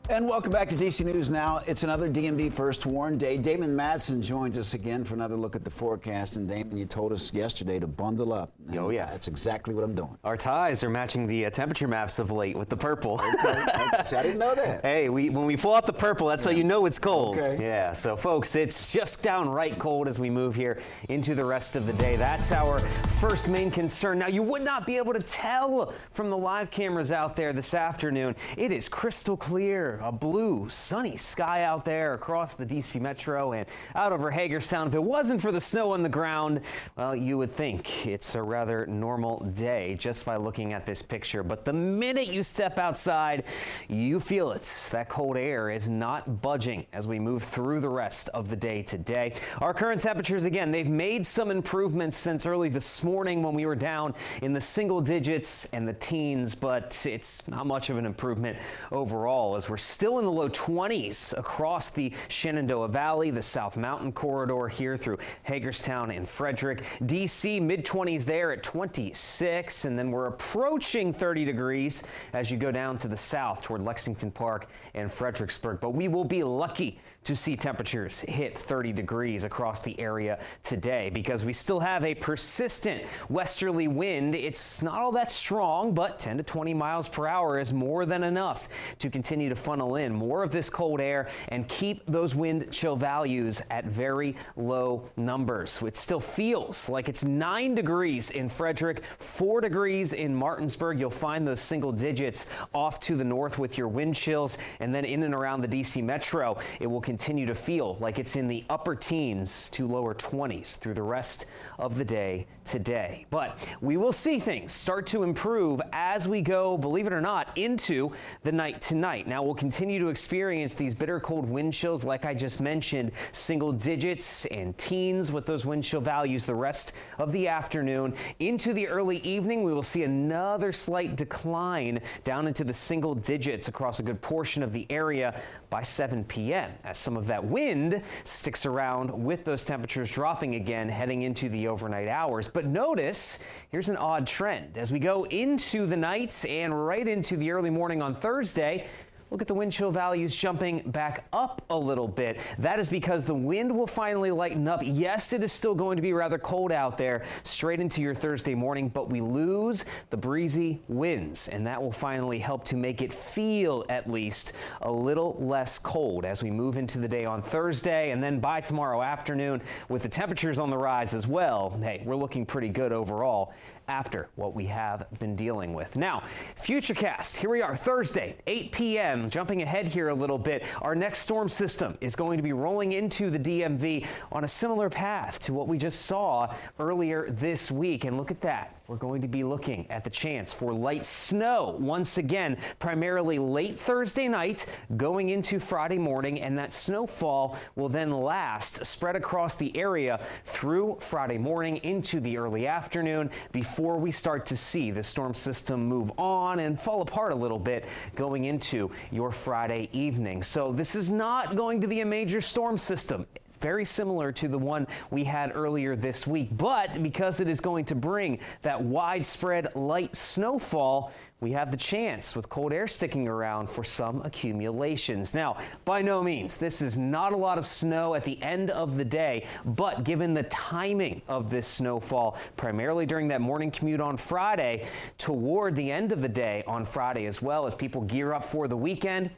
And welcome back to DC News Now. It's another DMV First Warn Day. Damon Madsen joins us again for another look at the forecast. And Damon, you told us yesterday to bundle up. And oh, yeah. That's exactly what I'm doing. Our ties are matching the temperature maps of late with the purple. Okay. See, I didn't know that. Hey, when we pull out the purple, that's how you know it's cold. Okay. Yeah, so folks, it's just downright cold as we move here into the rest of the day. That's our first main concern. Now, you would not be able to tell from the live cameras out there this afternoon. It is crystal clear, a blue, sunny sky out there across the DC Metro and out over Hagerstown. If it wasn't for the snow on the ground, well, you would think it's a rather normal day just by looking at this picture. But the minute you step outside, you feel it. That cold air is not budging as we move through the rest of the day today. Our current temperatures, again, they've made some improvements since early this morning when we were down in the single digits and the teens, but it's not much of an improvement overall as we're still in the low 20s across the Shenandoah Valley, the South Mountain corridor here through Hagerstown and Frederick. DC mid-20s there at 26, and then we're approaching 30 degrees as you go down to the south toward Lexington Park and Fredericksburg. But we will be lucky to see temperatures hit 30 degrees across the area today because we still have a persistent westerly wind. It's not all that strong, but 10 to 20 miles per hour is more than enough to continue to funnel in more of this cold air and keep those wind chill values at very low numbers. It still feels like it's 9 degrees in Frederick, 4 degrees in Martinsburg. You'll find those single digits off to the north with your wind chills, and then in and around the DC Metro, it will continue to feel like it's in the upper teens to lower 20s through the rest of the day today. But we will see things start to improve as we go, believe it or not, into the night tonight. Now, we'll continue to experience these bitter cold wind chills, like I just mentioned, single digits and teens with those wind chill values the rest of the afternoon. Into the early evening, we will see another slight decline down into the single digits across a good portion of the area by 7 p.m. as some of that wind sticks around with those temperatures dropping again heading into the overnight hours. But notice, here's an odd trend. As we go into the night and right into the early morning on Thursday, look at the wind chill values jumping back up a little bit. That is because the wind will finally lighten up. Yes, it is still going to be rather cold out there straight into your Thursday morning, but we lose the breezy winds, and that will finally help to make it feel at least a little less cold as we move into the day on Thursday. And then by tomorrow afternoon, with the temperatures on the rise as well, hey, we're looking pretty good overall after what we have been dealing with. Now, Futurecast, here we are, Thursday, 8 p.m. Jumping ahead here a little bit, our next storm system is going to be rolling into the DMV on a similar path to what we just saw earlier this week. And look at that. We're going to be looking at the chance for light snow once again, primarily late Thursday night going into Friday morning, and that snowfall will then last spread across the area through Friday morning into the early afternoon before we start to see the storm system move on and fall apart a little bit going into your Friday evening. So this is not going to be a major storm system. Very similar to the one we had earlier this week, but because it is going to bring that widespread light snowfall, we have the chance with cold air sticking around for some accumulations. Now, by no means, this is not a lot of snow at the end of the day, but given the timing of this snowfall, primarily during that morning commute on Friday, toward the end of the day on Friday as well as people gear up for the weekend,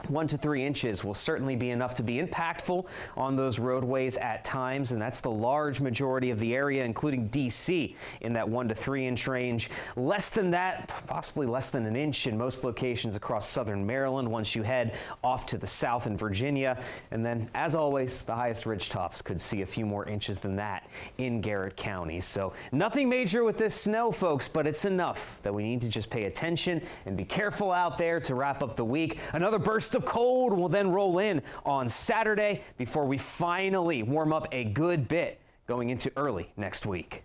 1 to 3 inches will certainly be enough to be impactful on those roadways at times, and that's the large majority of the area, including DC, in that 1 to 3 inch range. Less than that, possibly less than an inch in most locations across southern Maryland once you head off to the south in Virginia. And then, as always, the highest ridge tops could see a few more inches than that in Garrett County. So nothing major with this snow, folks, but it's enough that we need to just pay attention and be careful out there to wrap up the week. Another burst of cold will then roll in on Saturday before we finally warm up a good bit going into early next week.